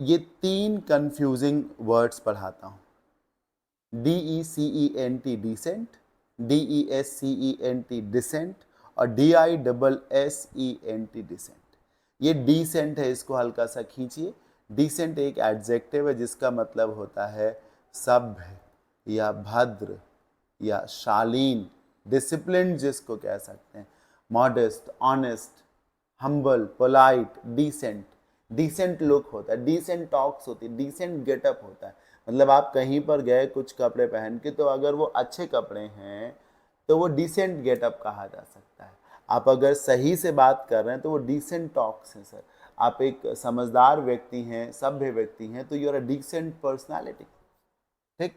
ये 3 confusing words पढ़ाता हूँ। DECENT डिसेंट, DESCENT डिसेंट और DISSENT डिसेंट। ये डिसेंट है, इसको हल्का सा खींचिए। डिसेंट एक एडजेक्टिव है जिसका मतलब होता है सभ्य या भद्र या शालीन, डिसिप्लिन जिसको कह सकते हैं, modest, honest, humble, polite, decent. Decent look होता है, डिसेंट टॉक्स होती है, डिसेंट गेटअप होता है। मतलब आप कहीं पर गए कुछ कपड़े पहन के, तो अगर वो अच्छे कपड़े हैं तो वो डिसेंट गेटअप कहा जा सकता है। आप अगर सही से बात कर रहे हैं तो वो डिसेंट टॉक्स हैं सर। आप एक समझदार व्यक्ति हैं, सभ्य व्यक्ति हैं, तो you are a decent personality. ठीक,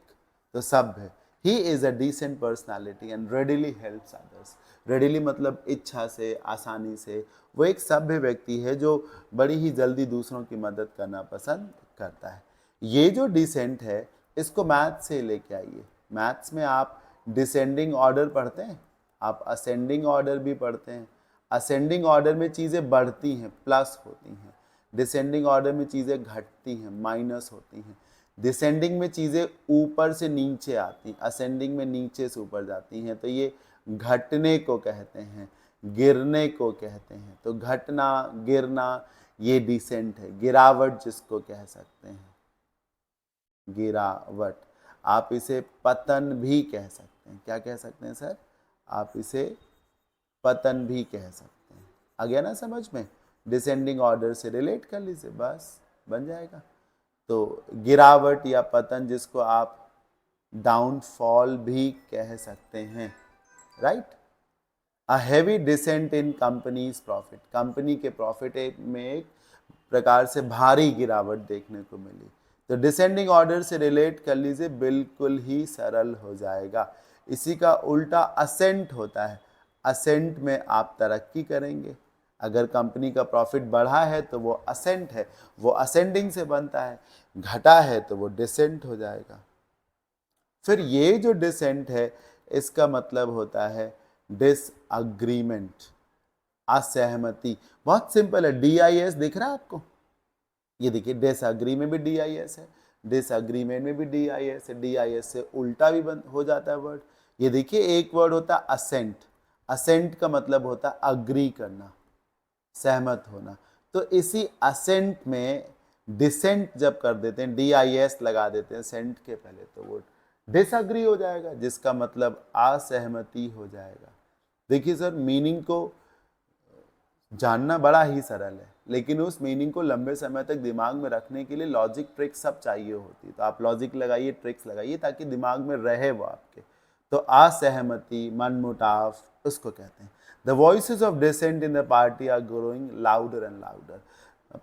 तो सभ्य, he is a decent personality and readily helps others. Readily मतलब इच्छा से, आसानी से। वो एक सभ्य व्यक्ति है जो बड़ी ही जल्दी दूसरों की मदद करना पसंद करता है। ये जो डिसेंट है, इसको मैथ से लेके आइए। मैथ्स में आप डिसेंडिंग ऑर्डर पढ़ते हैं, आप असेंडिंग ऑर्डर भी पढ़ते हैं। असेंडिंग ऑर्डर में चीज़ें बढ़ती हैं, प्लस होती हैं। डिसेंडिंग ऑर्डर में चीज़ें घटती हैं, माइनस होती हैं। डिसेंडिंग में चीज़ें ऊपर से नीचे आती, असेंडिंग में नीचे से ऊपर जाती हैं। तो ये घटने को कहते हैं, गिरने को कहते हैं। तो घटना, गिरना, ये डिसेंट है। गिरावट जिसको कह सकते हैं, गिरावट। आप इसे पतन भी कह सकते हैं। क्या कह सकते हैं सर? आप इसे पतन भी कह सकते हैं। आ गया ना समझ में? डिसेंडिंग ऑर्डर से रिलेट कर लीजिए, बस बन जाएगा। तो गिरावट या पतन जिसको आप डाउनफॉल भी कह सकते हैं, right. A heavy dissent in companies profit, company के प्रॉफिट में एक प्रकार से भारी गिरावट देखने को मिली। तो डिसेंडिंग ऑर्डर से रिलेट कर लीजिए, बिल्कुल ही सरल हो जाएगा। इसी का उल्टा असेंट होता है। असेंट में आप तरक्की करेंगे। अगर कंपनी का प्रॉफिट बढ़ा है तो वो असेंट है, वो असेंडिंग से बनता है। घटा है तो वो डिसेंट हो जाएगा। फिर ये जो डिसेंट है, इसका मतलब होता है डिसअग्रीमेंट, असहमति। बहुत सिंपल है, DIS दिख रहा है आपको? ये देखिए, डिसअग्री में भी DIS है, डिसअग्रीमेंट में भी DIS है। DIS से उल्टा भी बन हो जाता है वर्ड। ये देखिए, एक वर्ड होता है असेंट। असेंट का मतलब होता है अग्री करना, सहमत होना। तो इसी असेंट में डिसेंट जब कर देते हैं, DIS लगा देते हैं सेंट के पहले, तो वो डिसअग्री हो जाएगा, जिसका मतलब असहमति हो जाएगा। देखिए सर, मीनिंग को जानना बड़ा ही सरल है, लेकिन उस मीनिंग को लंबे समय तक दिमाग में रखने के लिए लॉजिक ट्रिक्स सब चाहिए होती है। तो आप लॉजिक लगाइए, ट्रिक्स लगाइए, ताकि दिमाग में रहे वो आपके। तो असहमति, मनमुटाव, उसको कहते हैं। The voices of dissent in the party are growing louder and louder.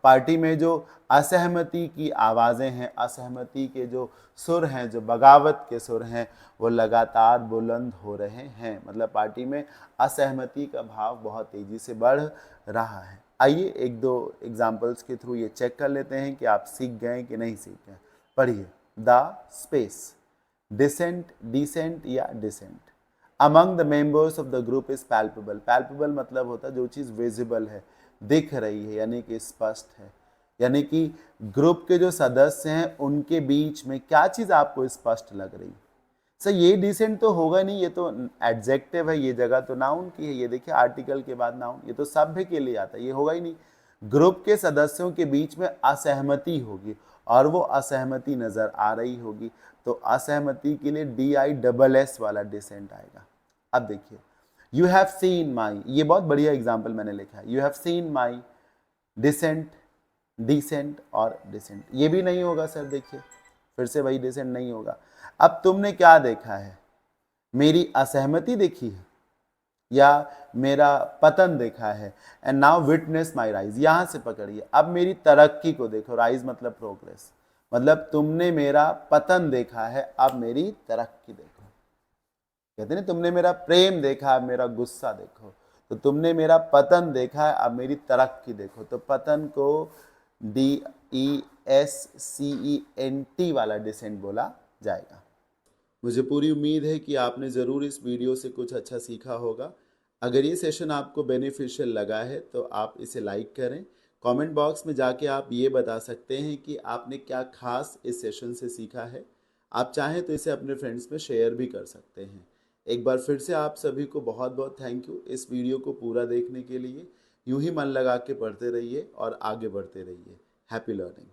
Party में जो असहमति की आवाज़ें हैं, असहमति के जो सुर हैं, जो बगावत के सुर हैं, वो लगातार बुलंद हो रहे हैं। मतलब पार्टी में असहमति का भाव बहुत तेज़ी से बढ़ रहा है। आइए एक दो एग्जाम्पल्स के थ्रू ये चेक कर लेते हैं कि आप सीख गए कि नहीं सीख गए। पढ़िए, द स्पेस, डिसेंट, डिसेंट या dissent among the members of the group is palpable. Palpable मतलब होता है जो चीज़ विजिबल है, दिख रही है, यानी कि स्पष्ट है। यानी कि ग्रुप के जो सदस्य हैं उनके बीच में क्या चीज़ आपको स्पष्ट लग रही है? सर ये डिसेंट तो होगा नहीं, ये तो एडजेक्टिव है, ये जगह तो नाउन की है। ये देखिए, आर्टिकल के बाद नाउन, ये तो सभ्य के लिए आता है, ये होगा ही नहीं। ग्रुप के सदस्यों के बीच में असहमति होगी और वो असहमति नजर आ रही होगी, तो असहमति के लिए DISS वाला डिसेंट आएगा। अब देखिए, यू हैव सीन माई, ये बहुत बढ़िया एग्जाम्पल मैंने लिखा है। You have seen my descent, decent और डिसेंट, ये भी नहीं होगा सर। देखिए, फिर से वही डिसेंट नहीं होगा। अब तुमने क्या देखा है? मेरी असहमति देखी है या मेरा पतन देखा है? And now witness my rise, यहां से पकड़िए। अब मेरी तरक्की को देखो, राइज मतलब प्रोग्रेस। मतलब तुमने मेरा पतन देखा है, अब मेरी तरक्की देखो। कहते हैं तुमने मेरा प्रेम देखा, अब मेरा गुस्सा देखो। तो तुमने मेरा पतन देखा है, अब मेरी तरक्की देखो। तो पतन को DESCENT वाला डिसेंट बोला जाएगा। मुझे पूरी उम्मीद है कि आपने ज़रूर इस वीडियो से कुछ अच्छा सीखा होगा। अगर ये सेशन आपको बेनिफिशियल लगा है तो आप इसे लाइक करें, कमेंट बॉक्स में जाके आप ये बता सकते हैं कि आपने क्या खास इस सेशन से सीखा है। आप चाहें तो इसे अपने फ्रेंड्स में शेयर भी कर सकते हैं। एक बार फिर से आप सभी को बहुत बहुत थैंक यू इस वीडियो को पूरा देखने के लिए। यूं ही मन लगा के पढ़ते रहिए और आगे बढ़ते रहिए। Happy learning.